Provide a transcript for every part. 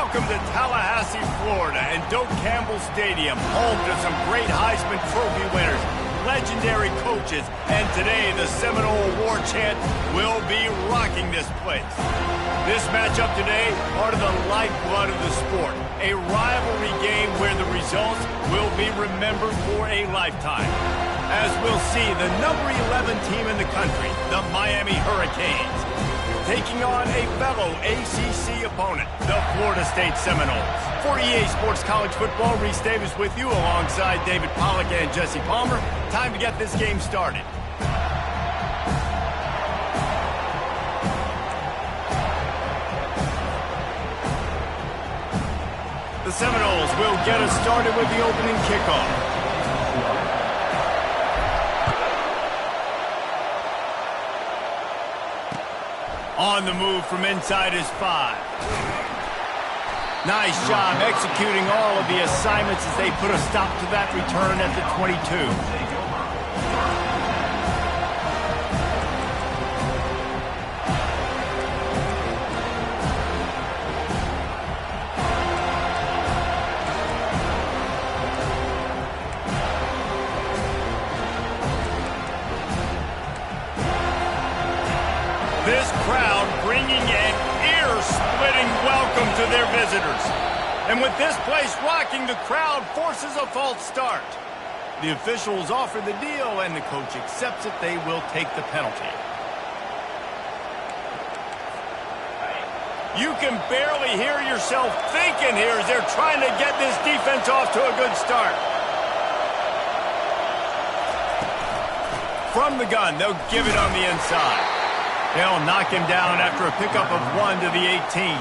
Welcome to Tallahassee, Florida, and Doak Campbell Stadium, home to some great Heisman Trophy winners, legendary coaches, and today the Seminole War Chant will be rocking this place. This matchup today, part of the lifeblood of the sport, a rivalry game where the results will be remembered for a lifetime. As we'll see, the number 11 team in the country, the Miami Hurricanes, taking on a fellow ACC opponent, the Florida State Seminoles. For EA Sports College Football, Reese Davis with you alongside David Pollack and Jesse Palmer. Time to get this game started. The Seminoles will get us started with the opening kickoff. On the move from inside his 5. Nice job executing all of the assignments as they put a stop to that return at the 22. This crowd bringing an ear-splitting welcome to their visitors. And with this place rocking, the crowd forces a false start. The officials offer the deal, and the coach accepts it. They will take the penalty. You can barely hear yourself thinking here as they're trying to get this defense off to a good start. From the gun, they'll give it on the inside. They'll knock him down after a pickup of 1 to the 18.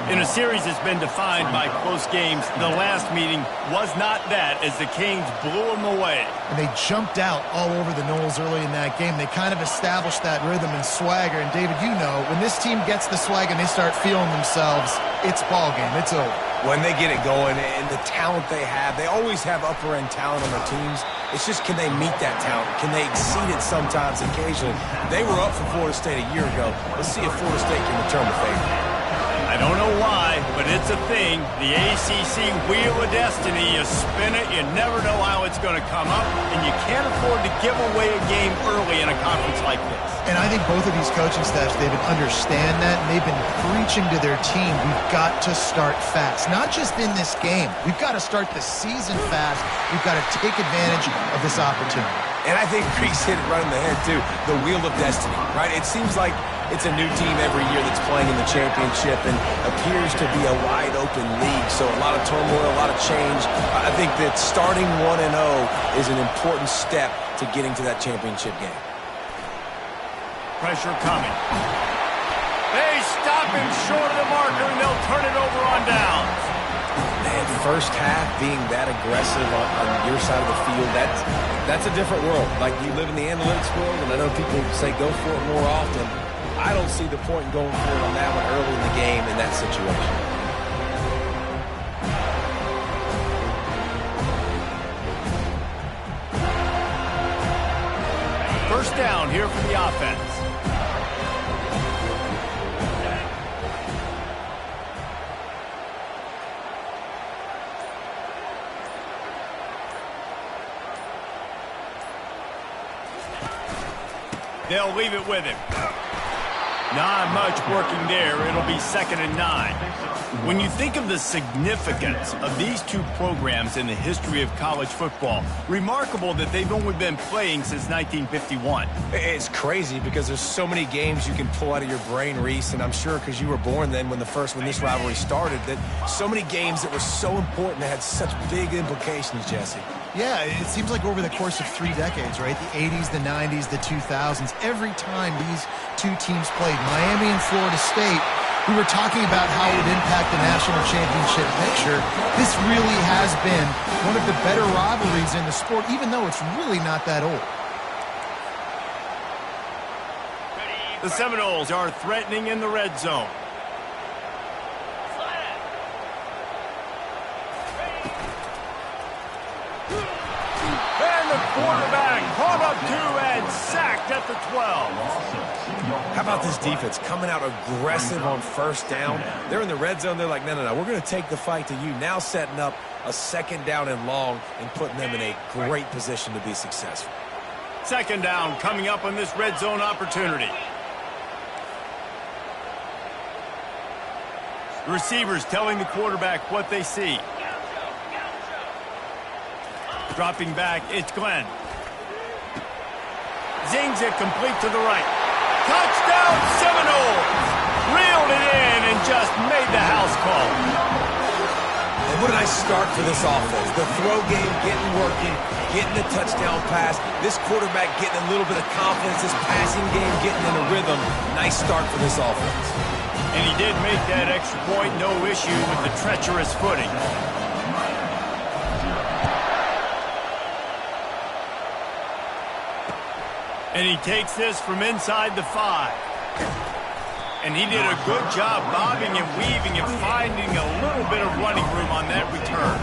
In a series that's been defined by close games, the last meeting was not that as the Canes blew them away. And they jumped out all over the Noles early in that game. They kind of established that rhythm and swagger. And, David, you know, when this team gets the swag and they start feeling themselves, it's ball game. It's over. When they get it going and the talent they have, they always have upper-end talent on their teams. It's just, can they meet that talent? Can they exceed it sometimes, occasionally? They were up for Florida State a year ago. Let's see if Florida State can return the favor. I don't know why, but it's a thing. The ACC Wheel of Destiny, you spin it, you never know how it's going to come up, and you can't afford to give away a game early in a conference like this. And I think both of these coaching staffs, David, understand that, and they've been preaching to their team, we've got to start fast. Not just in this game. We've got to start the season fast. We've got to take advantage of this opportunity. And I think Reese hit it right in the head, too. The Wheel of Destiny, right? It seems like it's a new team every year that's playing in the championship and appears to be a wide-open league. So a lot of turmoil, a lot of change. I think that starting 1-0 is an important step to getting to that championship game. Pressure coming. They stop him short of the marker, and they'll turn it over on downs. Man, first half being that aggressive on your side of the field, that's a different world. Like, you live in the analytics world, and I know people say go for it more often. I don't see the point in going for it on that one early in the game in that situation. First down here for the offense. They'll leave it with him. Not much working there. It'll be 2nd and 9. When you think of the significance of these two programs in the history of college football, remarkable that they've only been playing since 1951. It's crazy because there's so many games you can pull out of your brain, Reese, and I'm sure because you were born then when this rivalry started, that so many games that were so important that had such big implications, Jesse. Yeah, it seems like over the course of 3 decades, right? The 80s, the 90s, the 2000s, every time these two teams played, Miami and Florida State, we were talking about how it would impact the national championship picture. This really has been one of the better rivalries in the sport, even though it's really not that old. The Seminoles are threatening in the red zone. And the quarterback brought up 2 and sacked at the 12. How about this defense coming out aggressive on first down? They're in the red zone. They're like, no, we're going to take the fight to you. Now setting up a second down and long and putting them in a great position to be successful. Second down coming up on this red zone opportunity. The receivers telling the quarterback what they see. Dropping back, it's Glenn. Zings it complete to the right. Touchdown Seminoles! Reeled it in and just made the house call. And what a nice start for this offense. The throw game getting working, getting the touchdown pass. This quarterback getting a little bit of confidence. This passing game getting in a rhythm. Nice start for this offense. And he did make that extra point, no issue with the treacherous footing. And he takes this from inside the 5. And he did a good job bobbing and weaving and finding a little bit of running room on that return.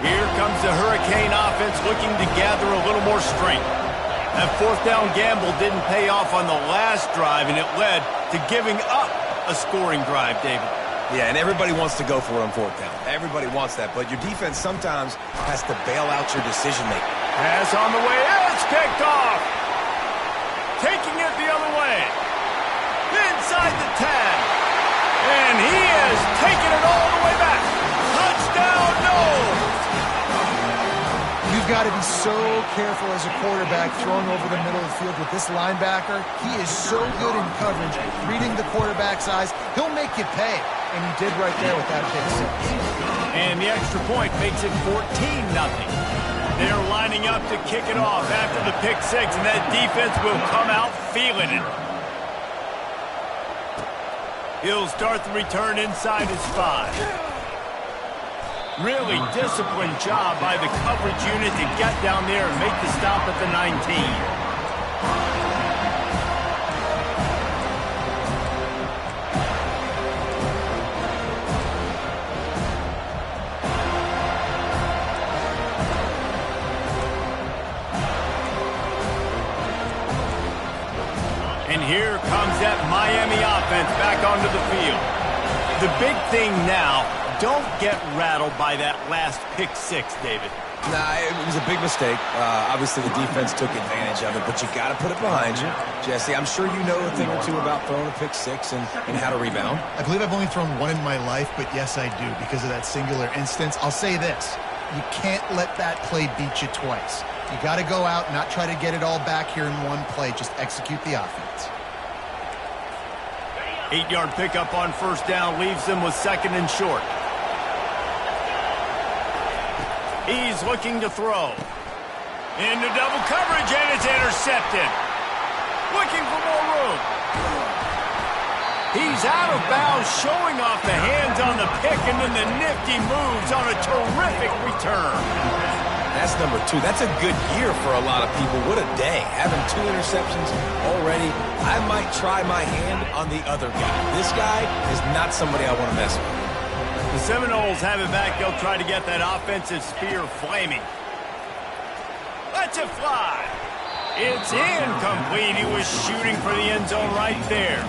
Here comes the Hurricane offense looking to gather a little more strength. That fourth down gamble didn't pay off on the last drive, and it led to giving up a scoring drive, David. Yeah, and everybody wants to go for it on fourth down. Everybody wants that, but your defense sometimes has to bail out your decision-making. Pass on the way, it's picked off. Taking it the other way. Inside the 10. And he is taking it all the way back. Touchdown, Noles! You've got to be so careful as a quarterback throwing over the middle of the field with this linebacker. He is so good in coverage, reading the quarterback's eyes. He'll make you pay. And he did right there with that pick 6. And the extra point makes it 14-0. They're lining up to kick it off after the pick 6, and that defense will come out feeling it. He'll start the return inside his 5. Really disciplined job by the coverage unit to get down there and make the stop at the 19. And here comes that Miami offense back onto the field. The big thing now, don't get rattled by that last pick 6, David. Nah, it was a big mistake. Obviously, the defense took advantage of it, but you got to put it behind you. Jesse, I'm sure you know a thing or two about throwing a pick 6 and how to rebound. I believe I've only thrown one in my life, but yes, I do, because of that singular instance. I'll say this. You can't let that play beat you twice. You got to go out, not try to get it all back here in one play. Just execute the offense. 8-yard pickup on first down leaves them with second and short. He's looking to throw. Into double coverage, and it's intercepted. Looking for more room. He's out of bounds, showing off the hands on the pick, and then the nifty moves on a terrific return. That's number 2. That's a good year for a lot of people. What a day. Having 2 interceptions already. I might try my hand on the other guy. This guy is not somebody I want to mess with. The Seminoles have it back. They'll try to get that offensive spear flaming. Let's it fly. It's incomplete. He was shooting for the end zone right there.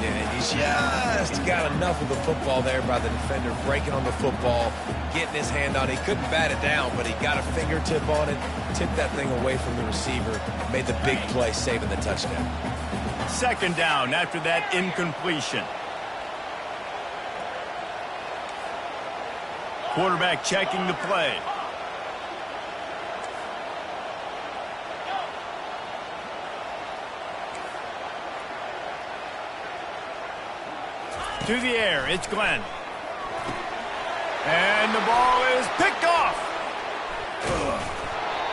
And he just got enough of the football there by the defender, breaking on the football, getting his hand on it. He couldn't bat it down, but he got a fingertip on it, tipped that thing away from the receiver, made the big play, saving the touchdown. Second down after that incompletion. Quarterback checking the play. To the air, it's Glenn. And the ball is picked off.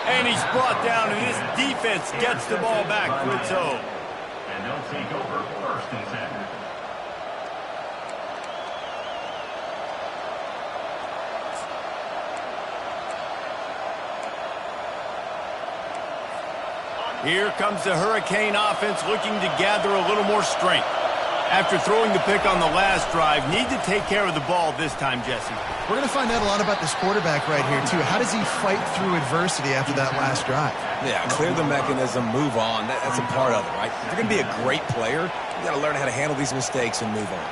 And he's brought down, and this defense gets the ball back for its own. And they'll take over first and 10. Here comes the Hurricane offense looking to gather a little more strength. After throwing the pick on the last drive, need to take care of the ball this time, Jesse. We're going to find out a lot about this quarterback right here, too. How does he fight through adversity after that last drive? Yeah, clear the mechanism, move on. That's a part of it, right? If you're going to be a great player, you got to learn how to handle these mistakes and move on.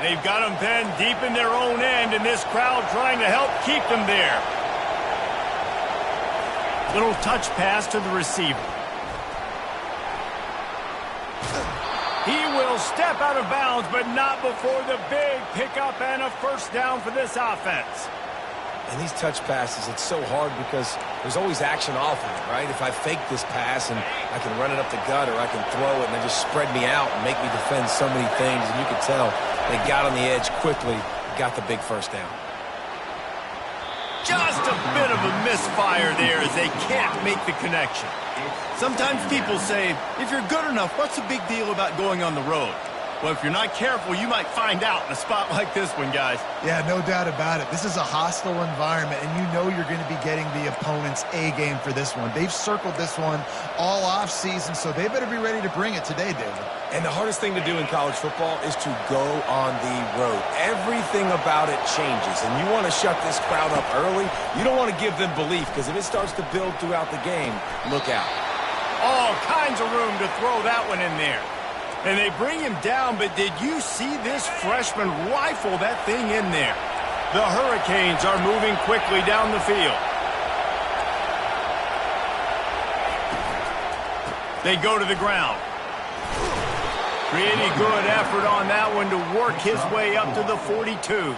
They've got them then deep in their own end, and this crowd trying to help keep them there. Little touch pass to the receiver. He will step out of bounds, but not before the big pickup and a first down for this offense. And these touch passes, it's so hard because there's always action off of it, right? If I fake this pass and I can run it up the gut or I can throw it and they just spread me out and make me defend so many things, and you can tell they got on the edge quickly, got the big first down. Just a bit of a misfire there as they can't make the connection. Sometimes people say, if you're good enough, what's the big deal about going on the road? Well, if you're not careful, you might find out in a spot like this one, guys. Yeah, no doubt about it. This is a hostile environment, and you know you're going to be getting the opponent's A-game for this one. They've circled this one all off-season, so they better be ready to bring it today, David. And the hardest thing to do in college football is to go on the road. Everything about it changes, and you want to shut this crowd up early. You don't want to give them belief, because if it starts to build throughout the game, look out. All kinds of room to throw that one in there. And they bring him down, but did you see this freshman rifle that thing in there? The Hurricanes are moving quickly down the field. They go to the ground. Pretty good effort on that one to work his way up to the 42.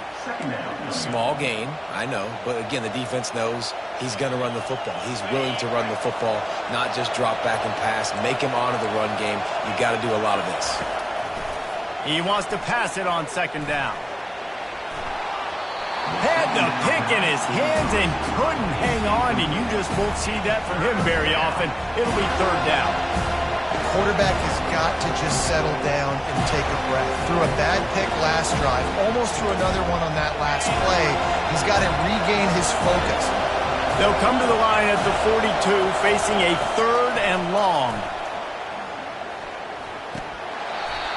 Small gain, I know, but again, the defense knows he's going to run the football. He's willing to run the football, not just drop back and pass, make him honor the run game. You got to do a lot of this. He wants to pass it on second down. Had the pick in his hands and couldn't hang on, and you just won't see that from him very often. It'll be third down. Quarterback has got to just settle down and take a breath. Threw a bad pick last drive, almost threw another one on that last play. He's got to regain his focus. They'll come to the line at the 42, facing a third and long.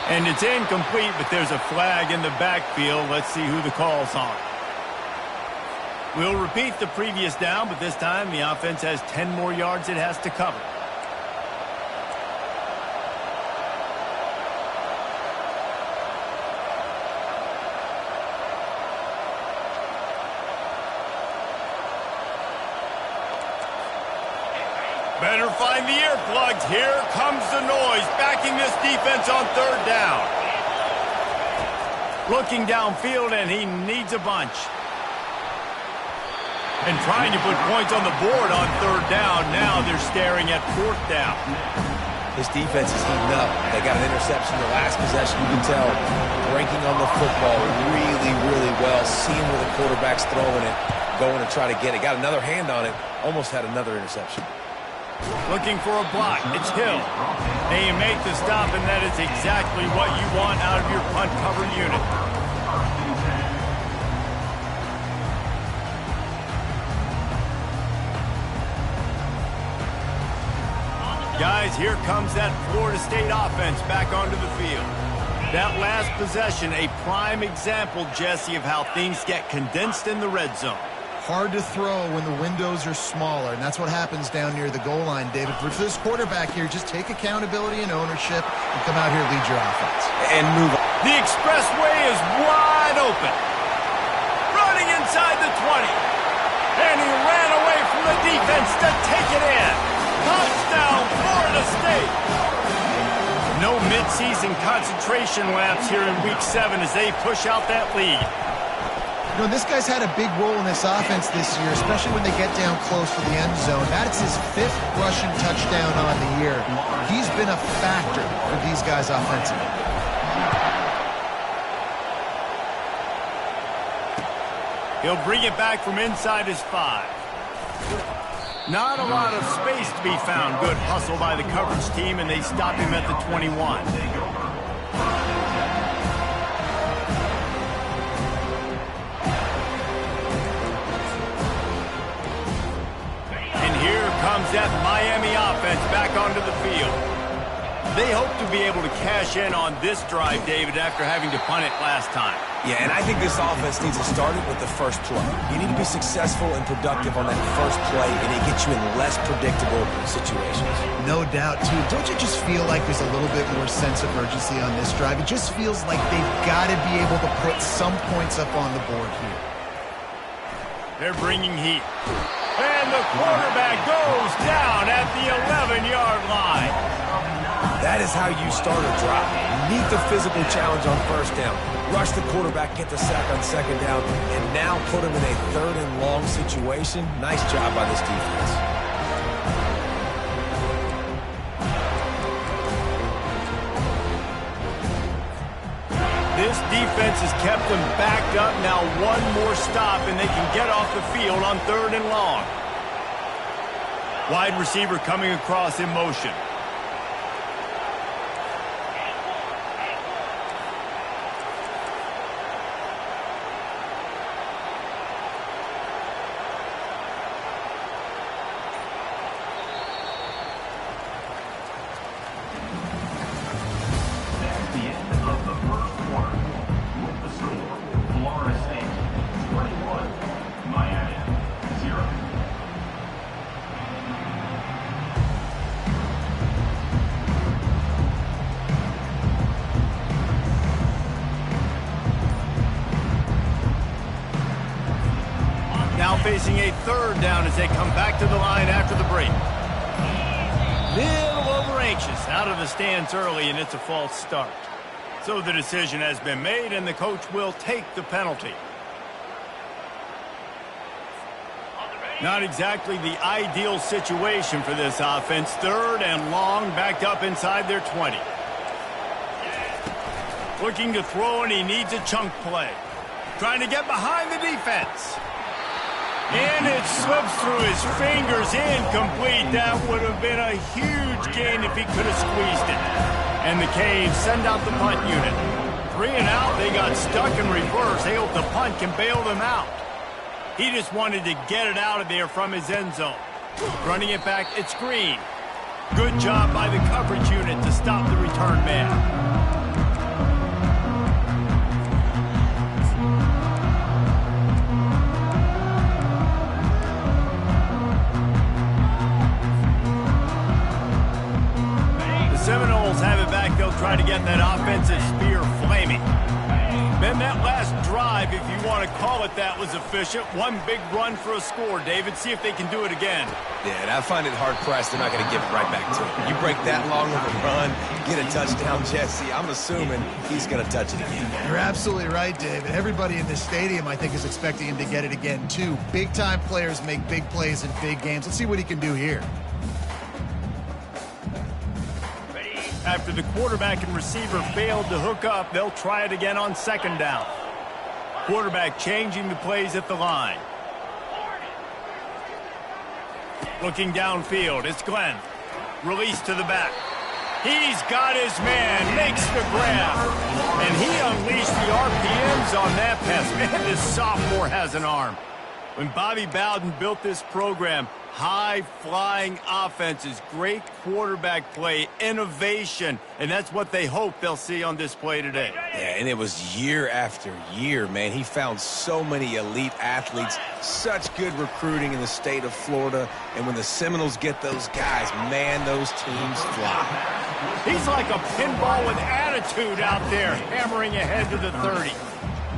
And it's incomplete, but there's a flag in the backfield. Let's see who the call's on. We'll repeat the previous down, but this time the offense has 10 more yards it has to cover. Better find the earplugs. Here comes the noise, backing this defense on third down. Looking downfield, and he needs a bunch. And trying to put points on the board on third down. Now they're staring at fourth down. His defense is heating up. They got an interception the last possession. You can tell breaking on the football really, really well. Seeing where the quarterback's throwing it, going to try to get it. Got another hand on it. Almost had another interception. Looking for a block. It's Hill. They make the stop, and that is exactly what you want out of your punt cover unit. Guys, here comes that Florida State offense back onto the field. That last possession, a prime example, Jesse, of how things get condensed in the red zone. Hard to throw when the windows are smaller, and that's what happens down near the goal line, David. But for this quarterback here, just take accountability and ownership and come out here and lead your offense. And move on. The expressway is wide open. Running inside the 20. And he ran away from the defense to take it in. Touchdown, Florida State. No midseason concentration laps here in Week 7 as they push out that lead. You know, this guy's had a big role in this offense this year, especially when they get down close to the end zone. That's his 5th rushing touchdown on the year. He's been a factor for these guys offensively. He'll bring it back from inside his 5. Not a lot of space to be found. Good hustle by the coverage team, and they stop him at the 21. back onto the field. They hope to be able to cash in on this drive, David, after having to punt it last time. Yeah, and I think this offense needs to start it with the first play. You need to be successful and productive on that first play, and it gets you in less predictable situations. No doubt, too. Don't you just feel like there's a little bit more sense of urgency on this drive? It just feels like they've got to be able to put some points up on the board here. They're bringing heat. And the quarterback goes down at the 11-yard line. That is how you start a drive. Meet the physical challenge on first down. Rush the quarterback, get the sack on second down, and now put him in a third and long situation. Nice job by this defense. This defense has kept them backed up. Now one more stop, and they can get off the field on third and long. Wide receiver coming across in motion. Facing a third down as they come back to the line after the break. Little over anxious out of the stands early, and it's a false start. So the decision has been made, and the coach will take the penalty. Not exactly the ideal situation for this offense. Third and long, backed up inside their 20. Looking to throw, and he needs a chunk play. Trying to get behind the defense. And it slips through his fingers, incomplete. That would have been a huge gain if he could have squeezed it. And the Canes send out the punt unit. 3 and out, they got stuck in reverse. They hope the punt can bail them out. He just wanted to get it out of there from his end zone. Running it back, it's Green. Good job by the coverage unit to stop the return man. Seminoles have it back. They'll try to get that offensive spear flaming. Then that last drive, if you want to call it that, was efficient. One big run for a score, David. See if they can do it again. Yeah, and I find it hard-pressed. They're not going to give it right back to him. You break that long of a run, get a touchdown, Jesse, I'm assuming he's going to touch it again. You're absolutely right, David. Everybody in this stadium, I think, is expecting him to get it again, too. Big-time players make big plays in big games. Let's see what he can do here. After the quarterback and receiver failed to hook up, they'll try it again on second down. Quarterback changing the plays at the line. Looking downfield, it's Glenn. Release to the back. He's got his man, makes the grab. And he unleashed the RPMs on that pass. Man, this sophomore has an arm. When Bobby Bowden built this program, high-flying offenses, great quarterback play, innovation, and that's what they hope they'll see on display today. Yeah, and it was year after year, man. He found so many elite athletes, such good recruiting in the state of Florida, and when the Seminoles get those guys, man, those teams fly. He's like a pinball with attitude out there, hammering ahead to the 30.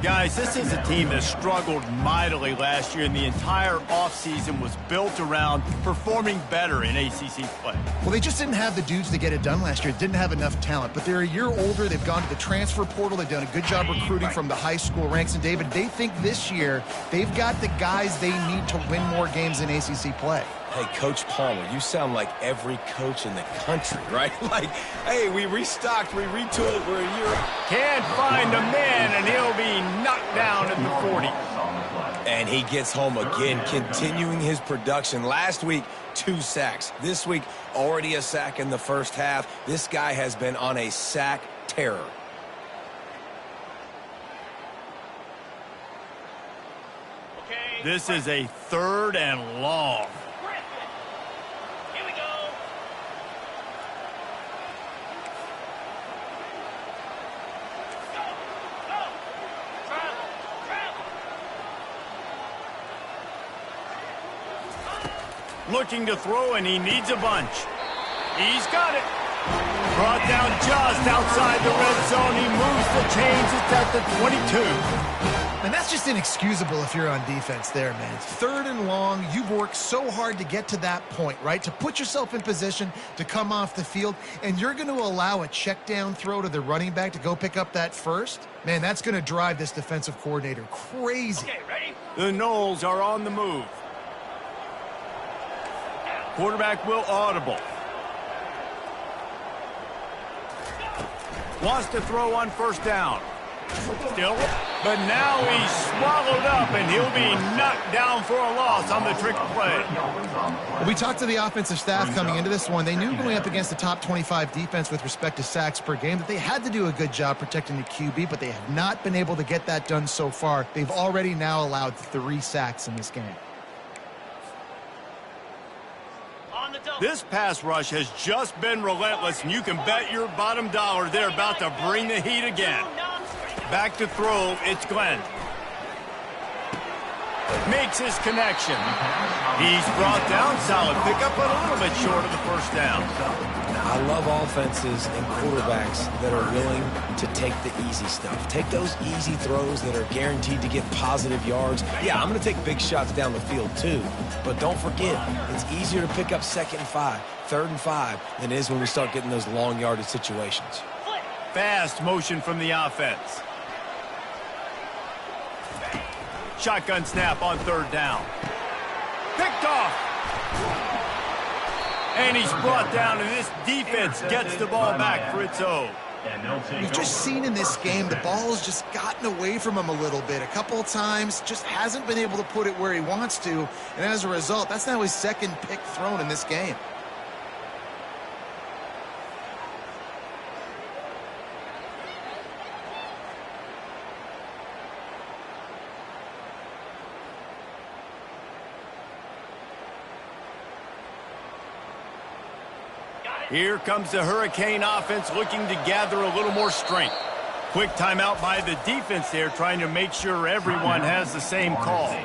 Guys, this is a team that struggled mightily last year, and the entire offseason was built around performing better in ACC play. Well, they just didn't have the dudes to get it done last year. Didn't have enough talent, but they're a year older. They've gone to the transfer portal. They've done a good job recruiting from the high school ranks. And, David, they think this year they've got the guys they need to win more games in ACC play. Hey, Coach Palmer, you sound like every coach in the country, right? Like, hey, we restocked, we retooled, we're a year. Can't find a man, and he'll be knocked down at the 40. And he gets home again, continuing his production. Last week, 2 sacks. This week, already a sack in the first half. This guy has been on a sack terror. This is a 3rd and long. Looking to throw, and he needs a bunch. He's got it. Brought down just outside the red zone. He moves the chains. It's at the 22. And that's just inexcusable if you're on defense there, man. 3rd and long. You've worked so hard to get to that point, right? To put yourself in position to come off the field, and you're going to allow a check down throw to the running back to go pick up that first? Man, that's going to drive this defensive coordinator crazy. Okay, ready? The Knowles are on the move. Quarterback will audible. Wants to throw on 1st down. Still, but now he's swallowed up, and he'll be knocked down for a loss on the trick play. We talked to the offensive staff coming into this one. They knew going up against the top 25 defense with respect to sacks per game that they had to do a good job protecting the QB, but they have not been able to get that done so far. They've already now allowed 3 sacks in this game. This pass rush has just been relentless, and you can bet your bottom dollar they're about to bring the heat again. Back to throw, it's Glenn. Makes his connection. He's brought down, solid pickup, but a little bit short of the 1st down. I love offenses and quarterbacks that are willing to take the easy stuff. Take those easy throws that are guaranteed to get positive yards. Yeah, I'm going to take big shots down the field too, but don't forget, it's easier to pick up 2nd and 5, 3rd and 5 than it is when we start getting those long yardage situations. Fast motion from the offense. Shotgun snap on 3rd down. Picked off. And he's brought down, and this defense gets the ball back for its own. We've just seen in this game the ball has just gotten away from him a little bit. A couple of times, just hasn't been able to put it where he wants to. And as a result, that's now his 2nd pick thrown in this game. Here comes the Hurricane offense looking to gather a little more strength. Quick timeout by the defense there, trying to make sure everyone has the same call.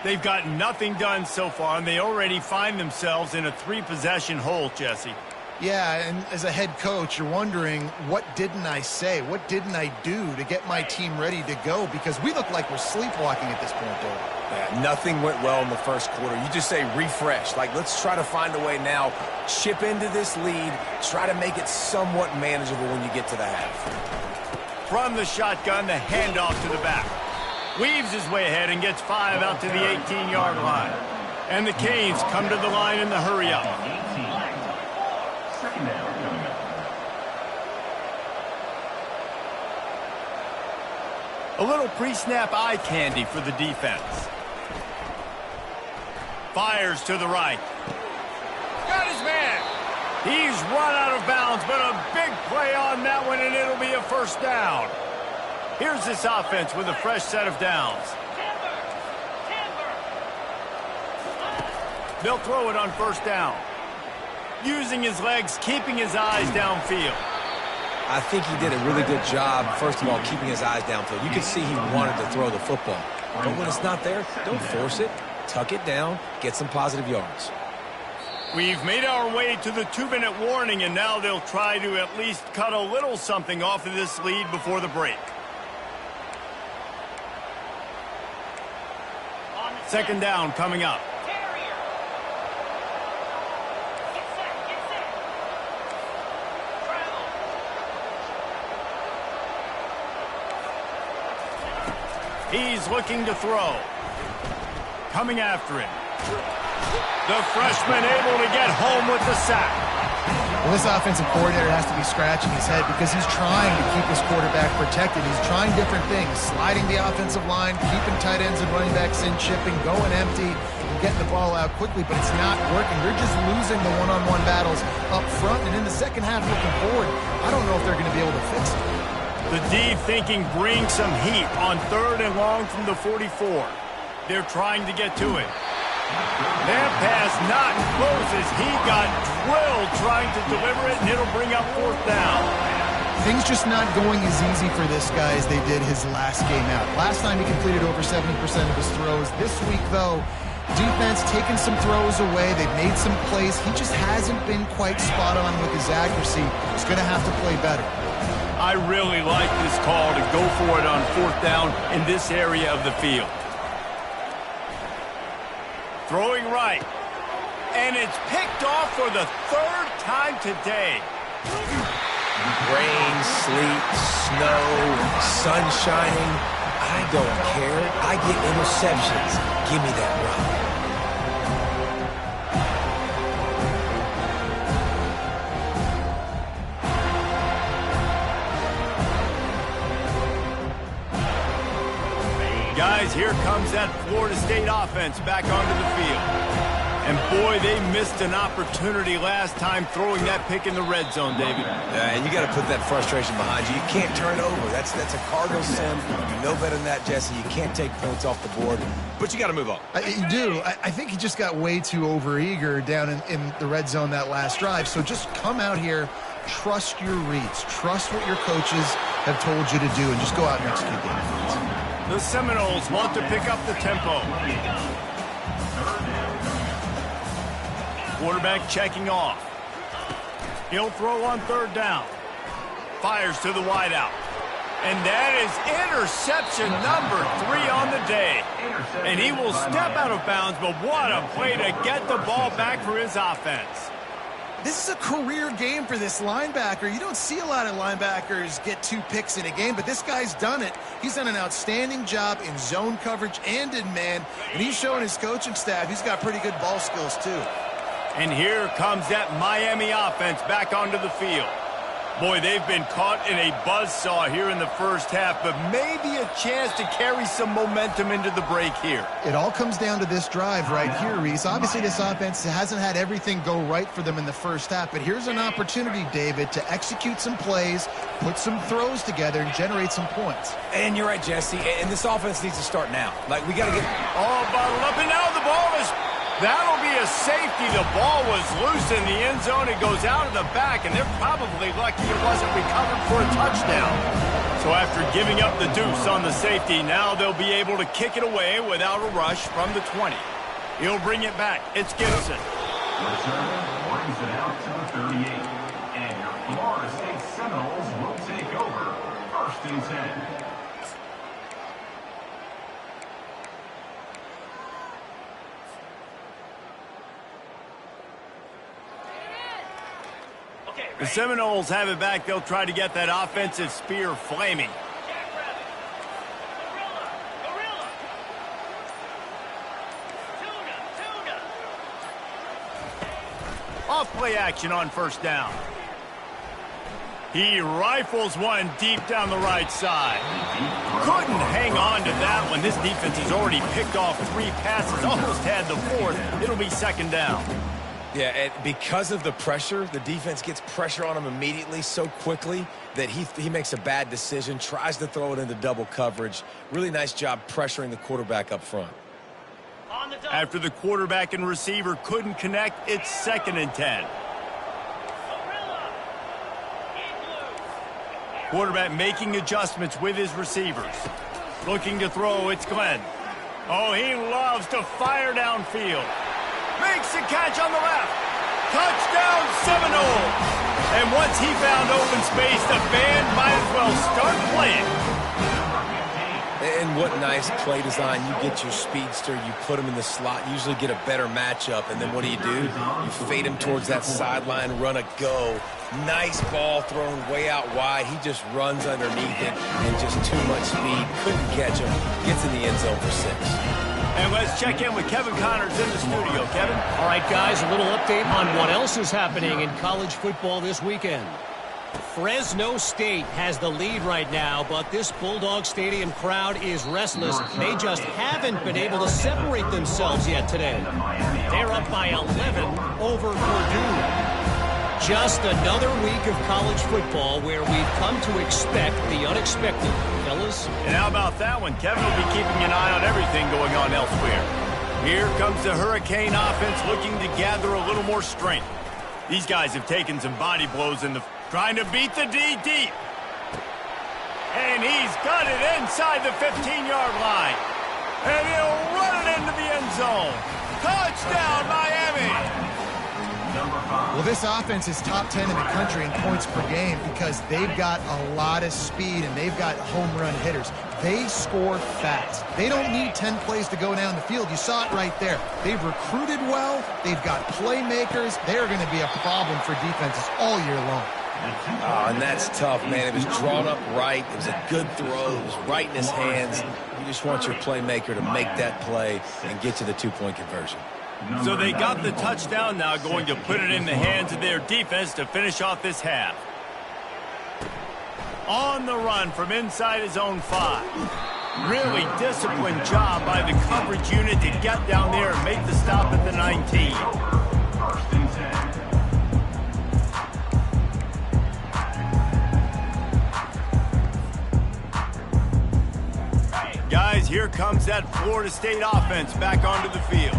They've gotten nothing done so far, and they already find themselves in a 3-possession hole, Jesse. Yeah, and as a head coach, you're wondering, what didn't I say? What didn't I do to get my team ready to go? Because we look like we're sleepwalking at this point, Dave. Yeah, nothing went well in the 1st quarter. You just say refresh. Like, let's try to find a way now, chip into this lead, try to make it somewhat manageable when you get to the half. From the shotgun, the handoff to the back. Weaves his way ahead and gets 5 out to the 18-yard line. And the Canes come to the line in the hurry-up. A little pre-snap eye candy for the defense. Fires to the right. Got his man. He's run out of bounds, but a big play on that one, and it'll be a 1st down. Here's this offense with a fresh set of downs. They'll throw it on 1st down. Using his legs, keeping his eyes downfield. I think he did a really good job, first of all, keeping his eyes downfield. You could see he wanted to throw the football. But when it's not there, don't force it. Tuck it down, get some positive yards. We've made our way to the 2-minute warning, and now they'll try to at least cut a little something off of this lead before the break. 2nd down coming up. He's looking to throw. Coming after him. The freshman able to get home with the sack. Well, this offensive coordinator has to be scratching his head because he's trying to keep his quarterback protected. He's trying different things, sliding the offensive line, keeping tight ends and running backs in, chipping, going empty, and getting the ball out quickly, but it's not working. They're just losing the one-on-one battles up front, and in the second half looking forward, I don't know if they're going to be able to fix it. The D thinking bring some heat on 3rd and long from the 44. They're trying to get to it. That pass not close as he got drilled trying to deliver it, and it'll bring up 4th down. Things just not going as easy for this guy as they did his last game out. Last time he completed over 70% of his throws. This week, though, Defense taking some throws away. They've made some plays. He just hasn't been quite spot on with his accuracy. He's going to have to play better. I really like this call to go for it on 4th down in this area of the field. Throwing right. And it's picked off for the 3rd time today. Rain, sleet, snow, sun shining. I don't care. I get interceptions. Give me that rock. Guys, here comes that Florida State offense back onto the field. And boy, they missed an opportunity last time throwing that pick in the red zone, David. And you got to put that frustration behind you. You can't turn it over. That's a Cardinal sin. You know better than that, Jesse. You can't take points off the board, but you got to move on. You do. I think he just got way too overeager down in the red zone that last drive. So just come out here, trust your reads, trust what your coaches have told you to do, and just go out and execute the offense. The Seminoles want to pick up the tempo. Quarterback checking off. He'll throw on 3rd down. Fires to the wideout. And that is interception number 3 on the day. And he will step out of bounds, but what a play to get the ball back for his offense. This is a career game for this linebacker. You don't see a lot of linebackers get 2 picks in a game, but this guy's done it. He's done an outstanding job in zone coverage and in man, and he's showing his coaching staff he's got pretty good ball skills too. And here comes that Miami offense back onto the field. Boy, they've been caught in a buzzsaw here in the first half, but maybe a chance to carry some momentum into the break here. It all comes down to this drive right here, Reese. Obviously, this offense hasn't had everything go right for them in the first half, but here's an opportunity, David, to execute some plays, put some throws together, and generate some points. And you're right, Jesse, and this offense needs to start now. Like, we got to get all bottled up, and now the ball is... That'll be a safety. The ball was loose in the end zone. It goes out of the back, and they're probably lucky it wasn't recovered for a touchdown. So after giving up the deuce on the safety, now they'll be able to kick it away without a rush from the 20. He'll bring it back. It's Gibson. Returner brings it out to the 38. And your Florida State Seminoles will take over 1st and 10. The Seminoles have it back. They'll try to get that offensive spear flaming. Off play action on 1st down. He rifles one deep down the right side. Couldn't hang on to that one. This defense has already picked off 3 passes, almost had the 4th. It'll be 2nd down. Yeah, and because of the pressure, the defense gets pressure on him immediately so quickly that he makes a bad decision, tries to throw it into double coverage. Really nice job pressuring the quarterback up front. After the quarterback and receiver couldn't connect, it's 2nd and 10. Quarterback making adjustments with his receivers. Looking to throw, it's Glenn. Oh, he loves to fire downfield. Makes the catch on the left. Touchdown, Seminoles. And once he found open space, the band might as well start playing. And what nice play design. You get your speedster, you put him in the slot, usually get a better matchup, and then what do? You fade him towards that sideline, run a go. Nice ball thrown way out wide. He just runs underneath it and just too much speed. Couldn't catch him. Gets in the end zone for 6. And let's check in with Kevin Connors in the studio. Kevin? All right, guys, a little update on what else is happening in college football this weekend. Fresno State has the lead right now, but this Bulldog Stadium crowd is restless. They just haven't been able to separate themselves yet today. They're up by 11 over Purdue. Just another week of college football where we've come to expect the unexpected. Fellas? And how about that one? Kevin will be keeping an eye on everything going on elsewhere. Here comes the Hurricane offense looking to gather a little more strength. These guys have taken some body blows in the... Trying to beat the D deep. And he's got it inside the 15-yard line. And he'll run it into the end zone. Touchdown, Miami! Well, this offense is top 10 in the country in points per game because they've got a lot of speed and they've got home run hitters. They score fast. They don't need 10 plays to go down the field. You saw it right there. They've recruited well. They've got playmakers. They're going to be a problem for defenses all year long. Oh, and that's tough, man. It was drawn up right. It was a good throw. It was right in his hands. You just want your playmaker to make that play and get to the two-point conversion. So they got the touchdown now, going to put it in the hands of their defense to finish off this half. On the run from inside his own 5. Really disciplined job by the coverage unit to get down there and make the stop at the 19. First and 10. Guys, here comes that Florida State offense back onto the field.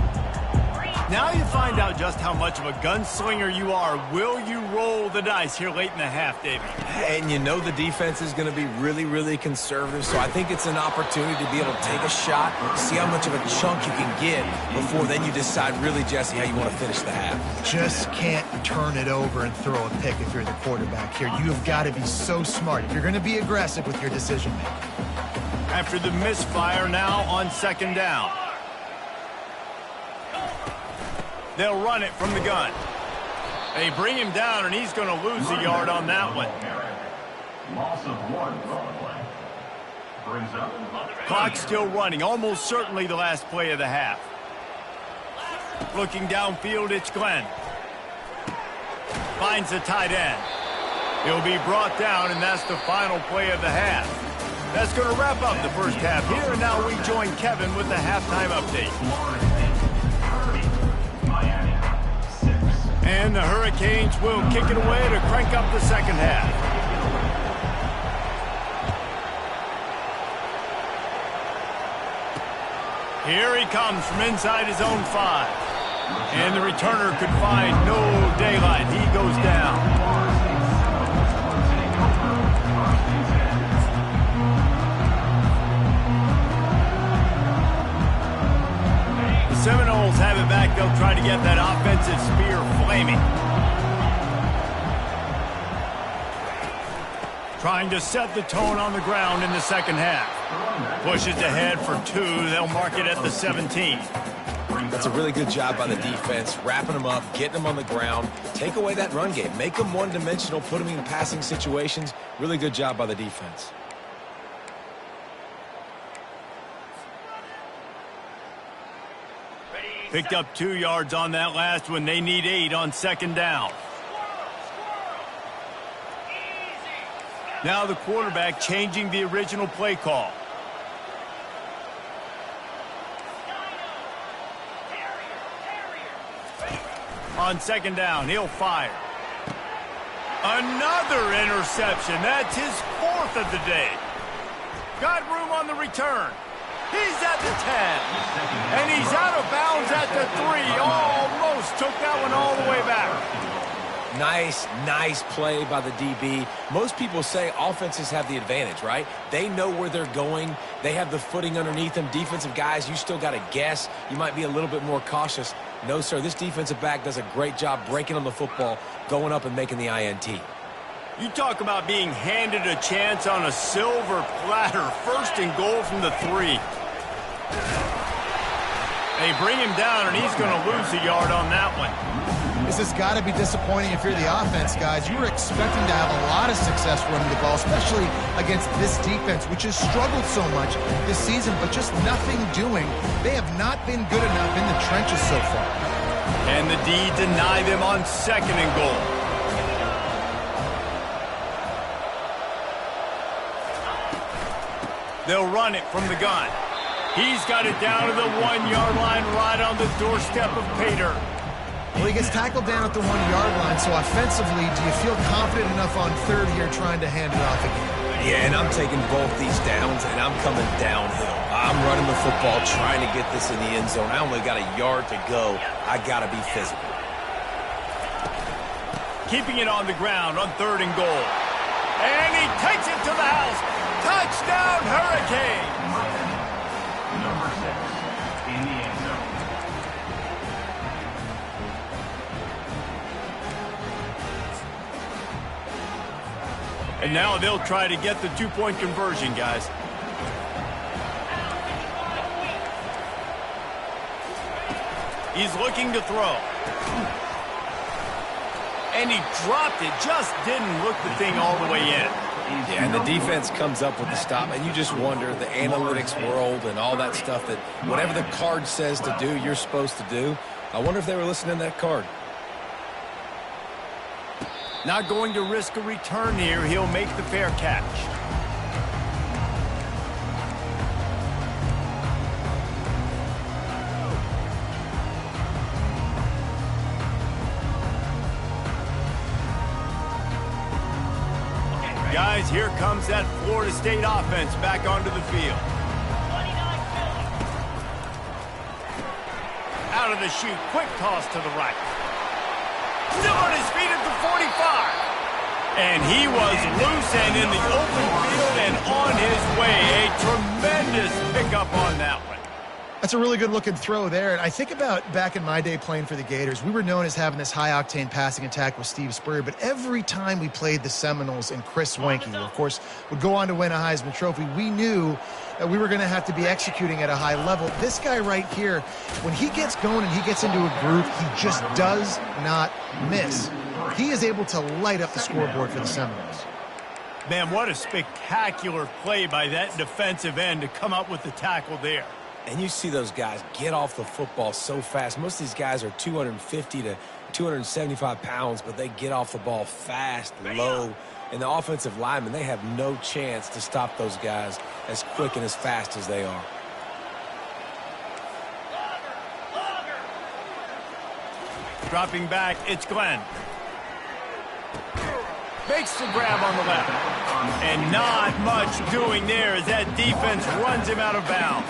Now you find out just how much of a gunslinger you are. Will you roll the dice here late in the half, Davey? And you know the defense is going to be really, really conservative, so I think it's an opportunity to be able to take a shot, see how much of a chunk you can get before then you decide really, Jesse, how you want to finish the half. Just can't turn it over and throw a pick if you're the quarterback here. You have got to be so smart if you're going to be aggressive with your decision making. After the misfire, now on second down. They'll run it from the gun. They bring him down, and he's going to lose a yard on that one. Loss of 1 on the play. Brings up. Clock still running, almost certainly the last play of the half. Looking downfield, it's Glenn. Finds the tight end. He'll be brought down, and that's the final play of the half. That's going to wrap up the first half here, and now we join Kevin with the halftime update. And the Hurricanes will kick it away to crank up the second half. Here he comes from inside his own 5. And the returner could find no daylight. He goes down. Seminoles have it back. They'll try to get that offensive spear flaming. Trying to set the tone on the ground in the second half. Pushes ahead for 2. They'll mark it at the 17. That's a really good job by the defense, wrapping them up, getting them on the ground. Take away that run game. Make them one-dimensional, put them in passing situations. Really good job by the defense. Picked up 2 yards on that last one. They need 8 on second down. Now the quarterback changing the original play call. On second down, he'll fire. Another interception. That's his 4th of the day. Got room on the return. He's at the 10. And he's out of bounds at the 3. Almost took that one all the way back. Nice play by the DB. Most people say offenses have the advantage, right? They know where they're going. They have the footing underneath them. Defensive guys, you still got to guess. You might be a little bit more cautious. No, sir, this defensive back does a great job breaking on the football, going up and making the INT. You talk about being handed a chance on a silver platter. 1st and goal from the 3. They bring him down, and he's going to lose a yard on that one. This has got to be disappointing if you're the offense, guys. You were expecting to have a lot of success running the ball, especially against this defense, which has struggled so much this season, but just nothing doing. They have not been good enough in the trenches so far. And the D deny them on 2nd and goal. They'll run it from the gun. He's got it down to the 1-yard line right on the doorstep of Pater. Well, he gets tackled down at the 1-yard line, so offensively, do you feel confident enough on 3rd here trying to hand it off again? Yeah, and I'm taking both these downs, and I'm coming downhill. I'm running the football, trying to get this in the end zone. I only got a yard to go. I got to be physical. Keeping it on the ground on 3rd and goal. And he takes it to the house. Touchdown, Hurricanes! Number 6. in the end zone. And now they'll try to get the two-point conversion, guys. He's looking to throw. And he dropped it, just didn't look the thing all the way in. Yeah, and the defense comes up with the stop, and you just wonder, the analytics world and all that stuff, that whatever the card says to do, you're supposed to do. I wonder if they were listening to that card. Not going to risk a return here. He'll make the fair catch. Guys, here comes that Florida State offense back onto the field. Out of the chute, quick toss to the right. Still on his feet at the 45. And he was loose and in the open field and on his way. A tremendous pickup on that one. That's a really good-looking throw there. And I think about back in my day playing for the Gators, we were known as having this high-octane passing attack with Steve Spurrier, but every time we played the Seminoles and Chris Wenke, who, of course, would go on to win a Heisman Trophy, we knew that we were going to have to be executing at a high level. This guy right here, when he gets going and he gets into a groove, he just does not miss. He is able to light up the scoreboard for the Seminoles. Man, what a spectacular play by that defensive end to come up with the tackle there. And you see those guys get off the football so fast. Most of these guys are 250 to 275 pounds, but they get off the ball fast, low. And the offensive linemen, they have no chance to stop those guys as quick and as fast as they are. Dropping back, it's Glenn. Makes the grab on the left. And not much doing there as that defense runs him out of bounds.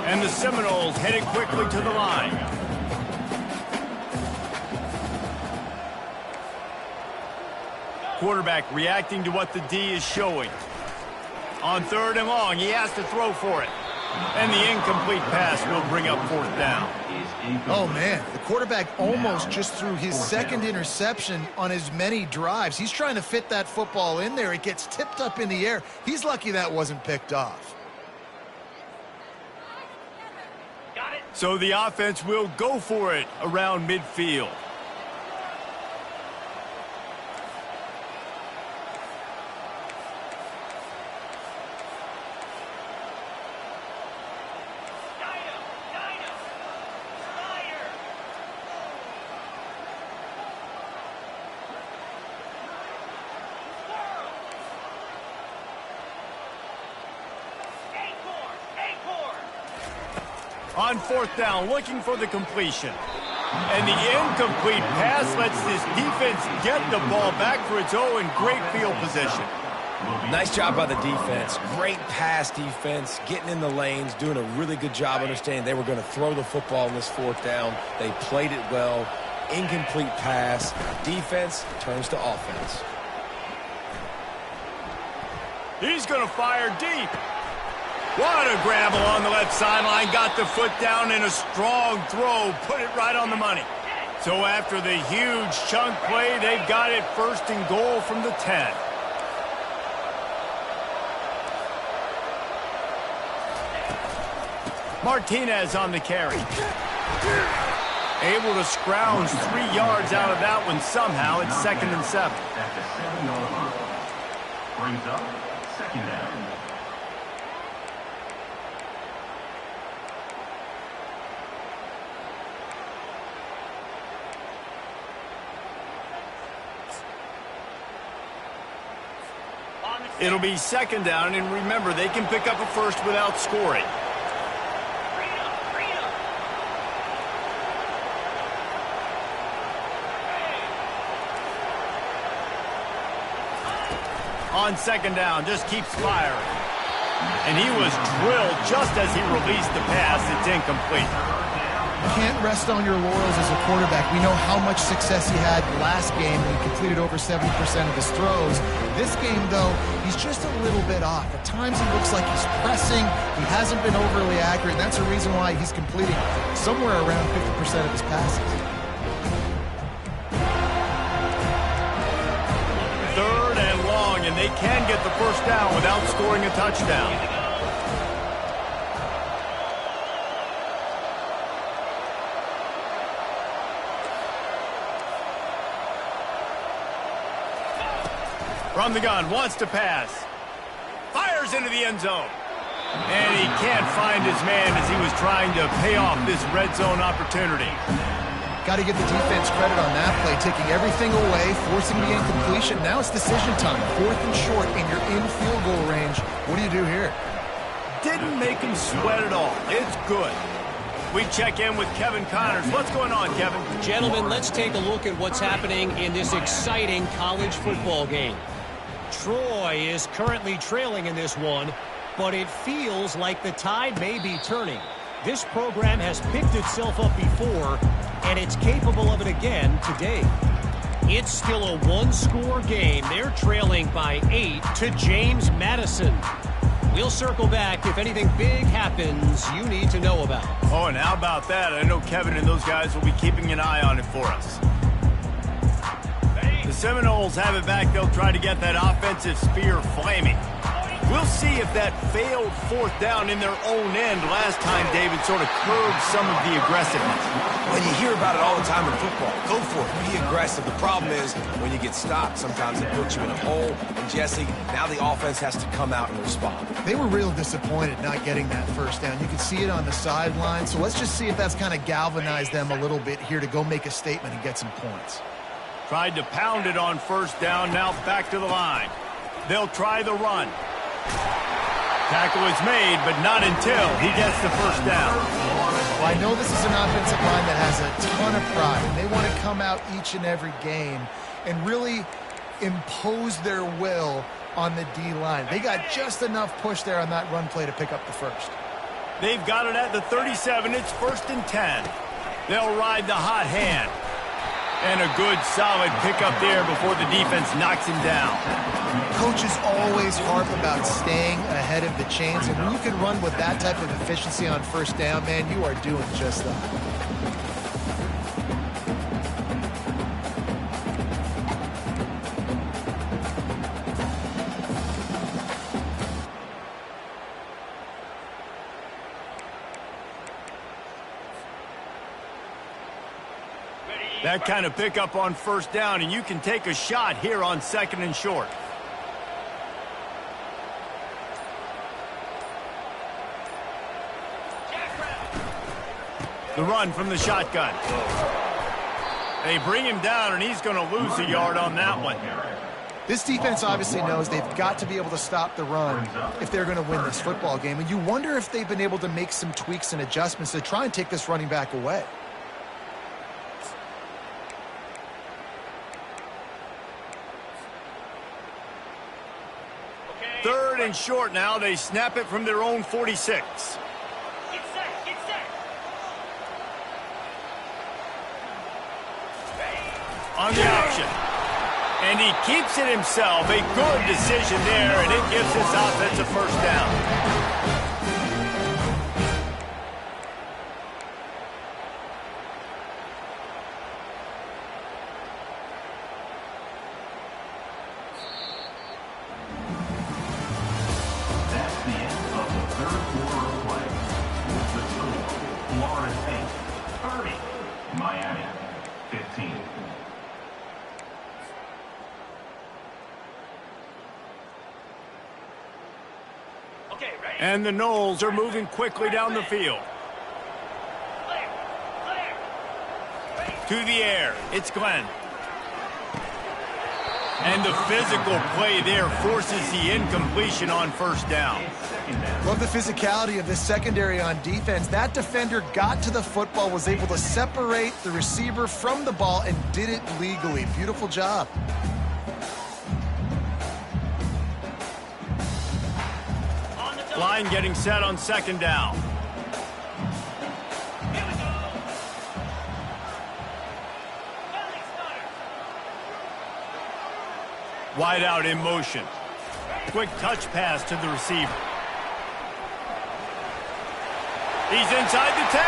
And the Seminoles headed quickly to the line. Quarterback reacting to what the D is showing. On 3rd and long, he has to throw for it. And the incomplete pass will bring up 4th down. Oh, man, the quarterback almost just threw his second interception on as many drives. He's trying to fit that football in there. It gets tipped up in the air. He's lucky that wasn't picked off. So the offense will go for it around midfield. On 4th down, looking for the completion. And the incomplete pass lets this defense get the ball back for its own great field position. Nice job by the defense. Great pass defense, getting in the lanes, doing a really good job understanding they were going to throw the football in this 4th down. They played it well. Incomplete pass. Defense turns to offense. He's going to fire deep. What a grab along the left sideline. Got the foot down in a strong throw. Put it right on the money. So after the huge chunk play, they've got it 1st and goal from the 10. Martinez on the carry. Able to scrounge 3 yards out of that one somehow. It's 2nd and 7. At the 7-yard line. Brings up 2nd down. It'll be 2nd down, and remember, they can pick up a first without scoring. On 2nd down, just keeps firing. And he was drilled just as he released the pass. It's incomplete. can't rest on your laurels as a quarterback. We know how much success he had last game when he completed over 70% of his throws. This game, though, he's just a little bit off. At times he looks like he's pressing. He hasn't been overly accurate. That's a reason why he's completing somewhere around 50% of his passes. Third and long, and they can get the first down without scoring a touchdown. From the gun, wants to pass. Fires into the end zone. And he can't find his man as he was trying to pay off this red zone opportunity. Got to give the defense credit on that play, taking everything away, forcing the incompletion. Now it's decision time. 4th and short, and you're in field goal range. What do you do here? Didn't make him sweat at all. It's good. We check in with Kevin Connors. What's going on, Kevin? Gentlemen, let's take a look at what's happening in this exciting college football game. Troy is currently trailing in this one, but it feels like the tide may be turning. This program has picked itself up before, and it's capable of it again today. It's still a one-score game. They're trailing by 8 to James Madison. We'll circle back if anything big happens you need to know about. Oh, and how about that? I know Kevin and those guys will be keeping an eye on it for us. The Seminoles have it back. They'll try to get that offensive spear flaming. We'll see if that failed 4th down in their own end last time, David, sort of curbed some of the aggressiveness. When you hear about it all the time in football, go for it. Be aggressive. The problem is when you get stopped, sometimes it puts you in a hole. And, Jesse, now the offense has to come out and respond. They were real disappointed not getting that first down. You could see it on the sideline. So let's just see if that's kind of galvanized them a little bit here to go make a statement and get some points. Tried to pound it on 1st down, now back to the line. They'll try the run. Tackle is made, but not until he gets the first down. Well, I know this is an offensive line that has a ton of pride, and they want to come out each and every game and really impose their will on the D-line. They got just enough push there on that run play to pick up the first. They've got it at the 37. It's 1st and 10. They'll ride the hot hand. And a good, solid pickup there before the defense knocks him down. Coaches always harp about staying ahead of the chains, and when you can run with that type of efficiency on 1st down, man, you are doing just that. That kind of pickup on 1st down, and you can take a shot here on 2nd and short. The run from the shotgun. They bring him down, and he's going to lose a yard on that one. This defense obviously knows they've got to be able to stop the run if they're going to win this football game. And you wonder if they've been able to make some tweaks and adjustments to try and take this running back away. Third and short now. They snap it from their own 46. On the option. And he keeps it himself. A good decision there, and it gives his offense a 1st down. That's the end of the 3rd quarter of play. The score, Florida State 30, Miami 15. And the Noles are moving quickly down the field. To the air. It's Glenn. And the physical play there forces the incompletion on 1st down. Love the physicality of this secondary on defense. That defender got to the football, was able to separate the receiver from the ball, and did it legally. Beautiful job. Line getting set on 2nd down. Wide out in motion. Quick touch pass to the receiver. He's inside the 10.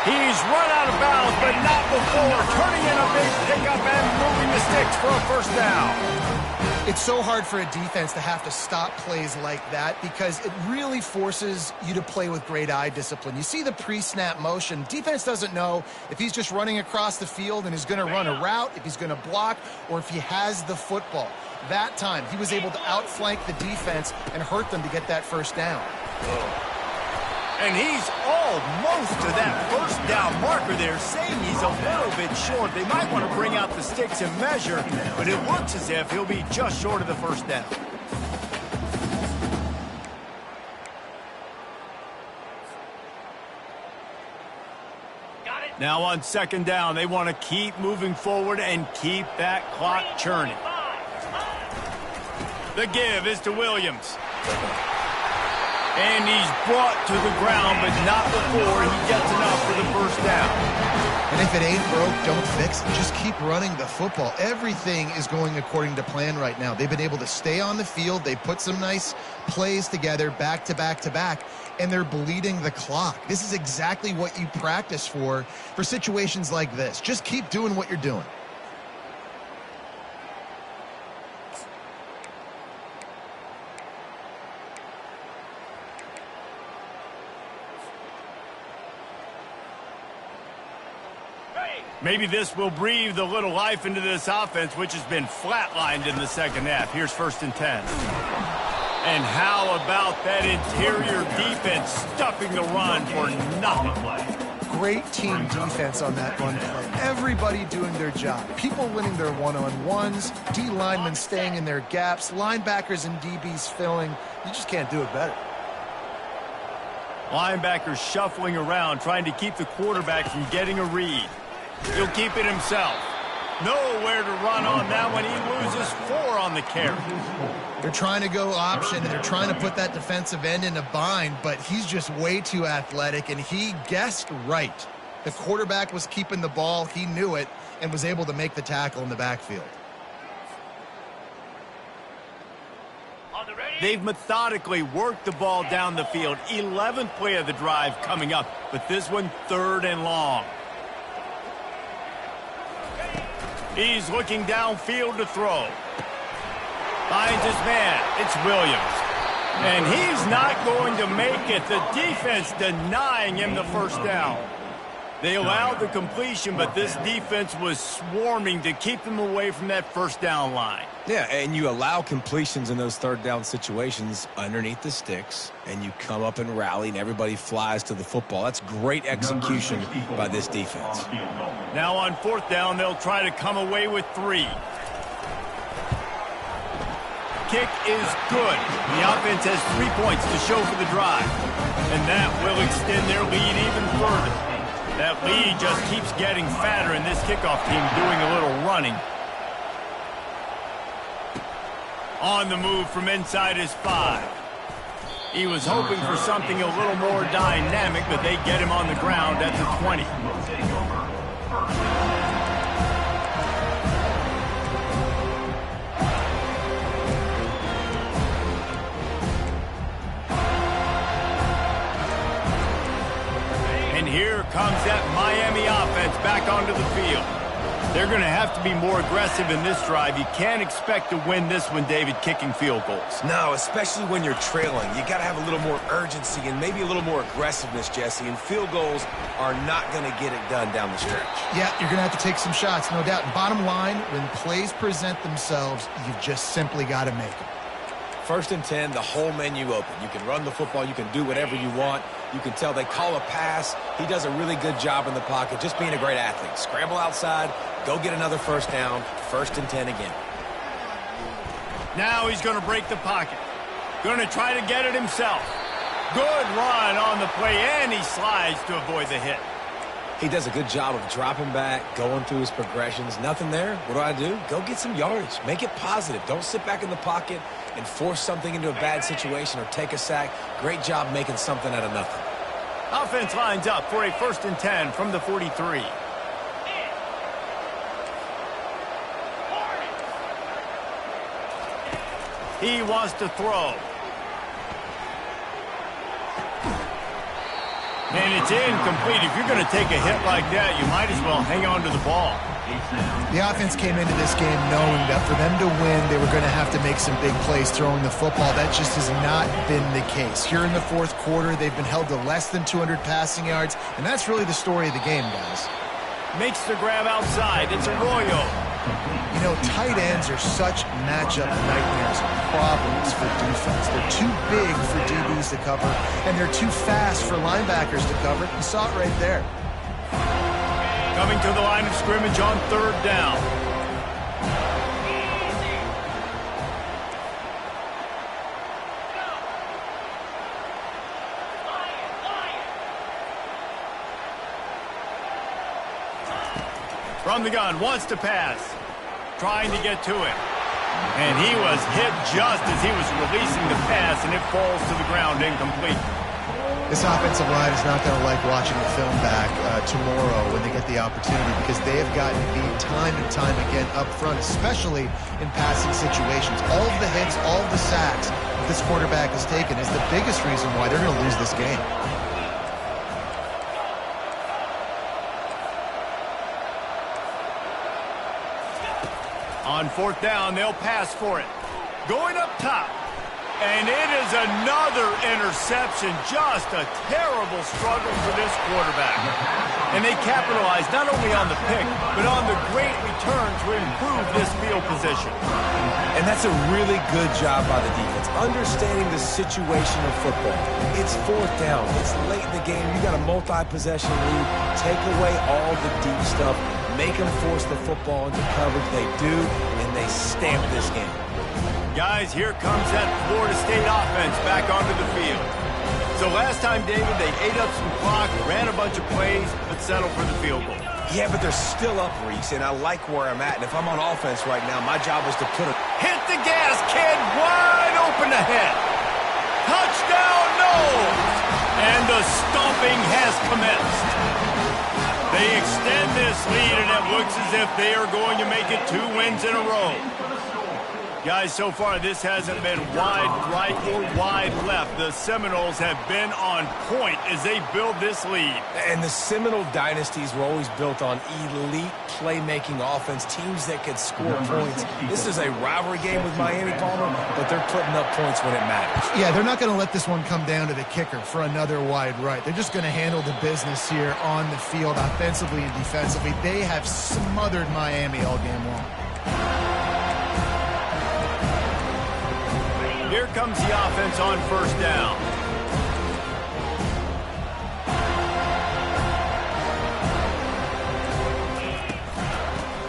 He's run out of bounds, but not before turning in a big pickup and moving the sticks for a first down. It's so hard for a defense to have to stop plays like that because it really forces you to play with great eye discipline. You see the pre-snap motion. Defense doesn't know if he's just running across the field and is going to run a route, if he's going to block, or if he has the football. That time, he was able to outflank the defense and hurt them to get that first down. And he's almost to that first down marker there, saying he's a little bit short. They might want to bring out the sticks and measure, but it looks as if he'll be just short of the first down. Now on second down, they want to keep moving forward and keep that clock churning. The give is to Williams. And he's brought to the ground, but not before he gets enough for the first down. And if it ain't broke, don't fix it. Just keep running the football. Everything is going according to plan right now. They've been able to stay on the field. They put some nice plays together back to back to back, and they're bleeding the clock. This is exactly what you practice for situations like this. Just keep doing what you're doing. Maybe this will breathe a little life into this offense, which has been flatlined in the second half. Here's 1st and 10. And how about that interior defense stuffing the run for nothing? Great team defense on that run play. Everybody doing their job. People winning their one-on-ones, D linemen staying in their gaps, linebackers and DBs filling. You just can't do it better. Linebackers shuffling around, trying to keep the quarterback from getting a read. He'll keep it himself. Nowhere to run on that one. He loses 4 on the carry. They're trying to go option, and they're trying to put that defensive end in a bind, but he's just way too athletic, and he guessed right. The quarterback was keeping the ball. He knew it and was able to make the tackle in the backfield. They've methodically worked the ball down the field. 11th play of the drive coming up, but this one 3rd and long. He's looking downfield to throw. Finds his man. It's Williams. And he's not going to make it. The defense denying him the first down. They allowed the completion, but this defense was swarming to keep them away from that first down line. Yeah, and you allow completions in those 3rd down situations underneath the sticks, and you come up and rally, and everybody flies to the football. That's great execution by this defense. Now on 4th down, they'll try to come away with 3. Kick is good. The offense has 3 points to show for the drive, and that will extend their lead even further. That lead just keeps getting fatter, and this kickoff team doing a little running. On the move from inside his 5. He was hoping for something a little more dynamic, but they get him on the ground at the 20. And here comes that Miami offense back onto the field. They're going to have to be more aggressive in this drive. You can't expect to win this one, David, kicking field goals. No, especially when you're trailing. You got to have a little more urgency and maybe a little more aggressiveness, Jesse. And field goals are not going to get it done down the stretch. Yeah, you're going to have to take some shots, no doubt. Bottom line, when plays present themselves, you've just simply got to make them. 1st and 10, the whole menu open. You can run the football. You can do whatever you want. You can tell they call a pass. He does a really good job in the pocket, just being a great athlete. Scramble outside, go get another first down, 1st and 10 again. Now he's going to break the pocket. Going to try to get it himself. Good run on the play, and he slides to avoid the hit. He does a good job of dropping back, going through his progressions. Nothing there. What do? Go get some yardage. Make it positive. Don't sit back in the pocket and force something into a bad situation or take a sack. Great job making something out of nothing. Offense lines up for a 1st and 10 from the 43. He wants to throw. And it's incomplete. If you're going to take a hit like that, you might as well hang on to the ball. The offense came into this game knowing that for them to win, they were going to have to make some big plays throwing the football. That just has not been the case. Here in the fourth quarter, they've been held to less than 200 passing yards, and that's really the story of the game, guys. Makes the grab outside. It's Arroyo. You know, tight ends are such matchup nightmares and problems for defense. They're too big for DBs to cover, and they're too fast for linebackers to cover. You saw it right there. Coming to the line of scrimmage on third down. From the gun, wants to pass. Trying to get to it. And he was hit just as he was releasing the pass, and it falls to the ground incomplete. This offensive line is not going to like watching the film back tomorrow when they get the opportunity, because they have gotten beat time and time again up front, especially in passing situations. All of the hits, all of the sacks that this quarterback has taken is the biggest reason why they're going to lose this game. On fourth down, they'll pass for it. Going up top. And it is another interception. Just a terrible struggle for this quarterback. And they capitalize not only on the pick, but on the great return to improve this field position. And that's a really good job by the defense, understanding the situation of football. It's fourth down. It's late in the game. You got a multi-possession lead. Take away all the deep stuff. Make them force the football into coverage. They do, and they stamp this game. Guys, here comes that Florida State offense back onto the field. So last time, David, they ate up some clock, ran a bunch of plays, but settled for the field goal. Yeah, but they're still up, Reese, and I like where I'm at. And if I'm on offense right now, my job is to put a... Hit the gas, kid! Wide open ahead! Touchdown, Noles! And the stomping has commenced. They extend this lead, and it looks as if they are going to make it 2 wins in a row. Guys, so far this hasn't been wide right or wide left. The Seminoles have been on point as they build this lead. And the Seminole dynasties were always built on elite playmaking offense, teams that could score points. This is a rivalry game with Miami, Palmer, but they're putting up points when it matters. Yeah, they're not going to let this one come down to the kicker for another wide right. They're just going to handle the business here on the field, offensively and defensively. They have smothered Miami all game long. Here comes the offense on first down.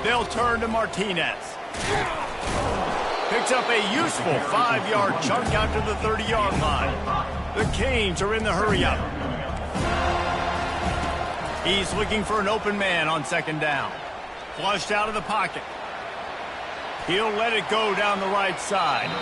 They'll turn to Martinez. Picks up a useful 5-yard chunk out to the 30-yard line. The Canes are in the hurry-up. He's looking for an open man on second down. Flushed out of the pocket. He'll let it go down the right side.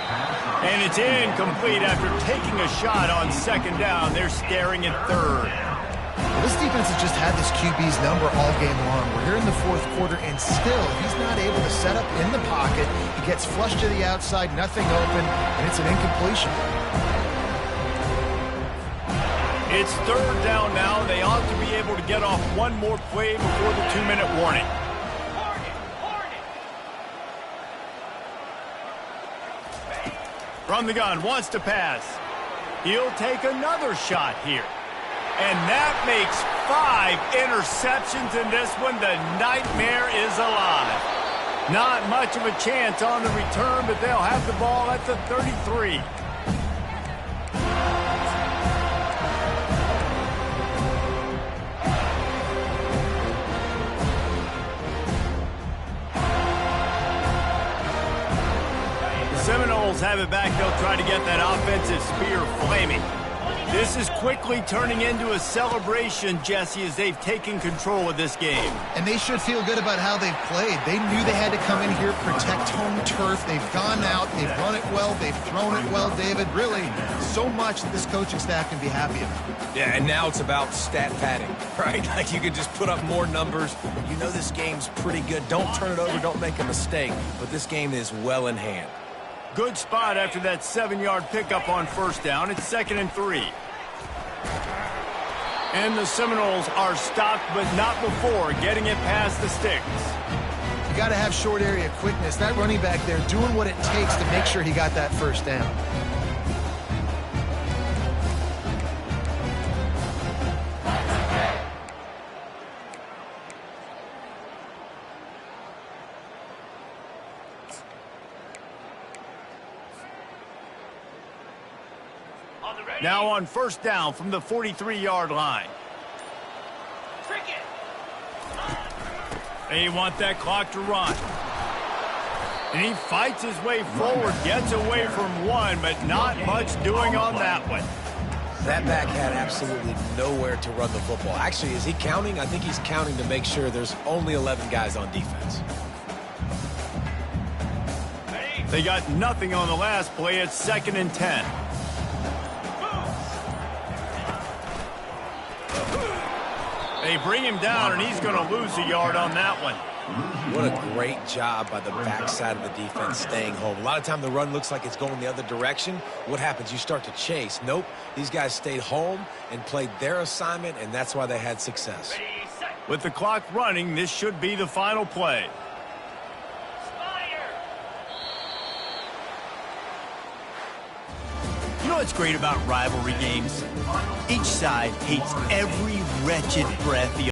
And it's incomplete after taking a shot on second down. They're staring at third. Well, this defense has just had this QB's number all game long. We're here in the fourth quarter, and still he's not able to set up in the pocket. He gets flushed to the outside, nothing open, and it's an incompletion. It's third down now. They ought to be able to get off one more play before the 2-minute warning. From the gun, wants to pass. He'll take another shot here. And that makes 5 interceptions in this one. The nightmare is alive. Not much of a chance on the return, but they'll have the ball at the 33. Seminoles have it back. They'll try to get that offensive spear flaming. This is quickly turning into a celebration, Jesse, as they've taken control of this game. And they should feel good about how they've played. They knew they had to come in here, protect home turf. They've gone out, they've run it well, they've thrown it well, David. Really, so much that this coaching staff can be happy about. Yeah, and now it's about stat padding, right? Like you can just put up more numbers. You know this game's pretty good. Don't turn it over, don't make a mistake. But this game is well in hand. Good spot after that 7-yard pickup on first down. It's 2nd and 3. And the Seminoles are stopped, but not before getting it past the sticks. You got to have short area quickness. That running back there doing what it takes to make sure he got that first down. Now on first down from the 43-yard line. They want that clock to run. And he fights his way forward, gets away from one, but not much doing on that one. That back had absolutely nowhere to run the football. Actually, is he counting? I think he's counting to make sure there's only 11 guys on defense. They got nothing on the last play. It's 2nd and 10. They bring him down, and he's going to lose a yard on that one. What a great job by the backside of the defense staying home. A lot of time the run looks like it's going the other direction. What happens? You start to chase. Nope. These guys stayed home and played their assignment, and that's why they had success. With the clock running, this should be the final play. You know what's great about rivalry games? Each side hates every wretched breath the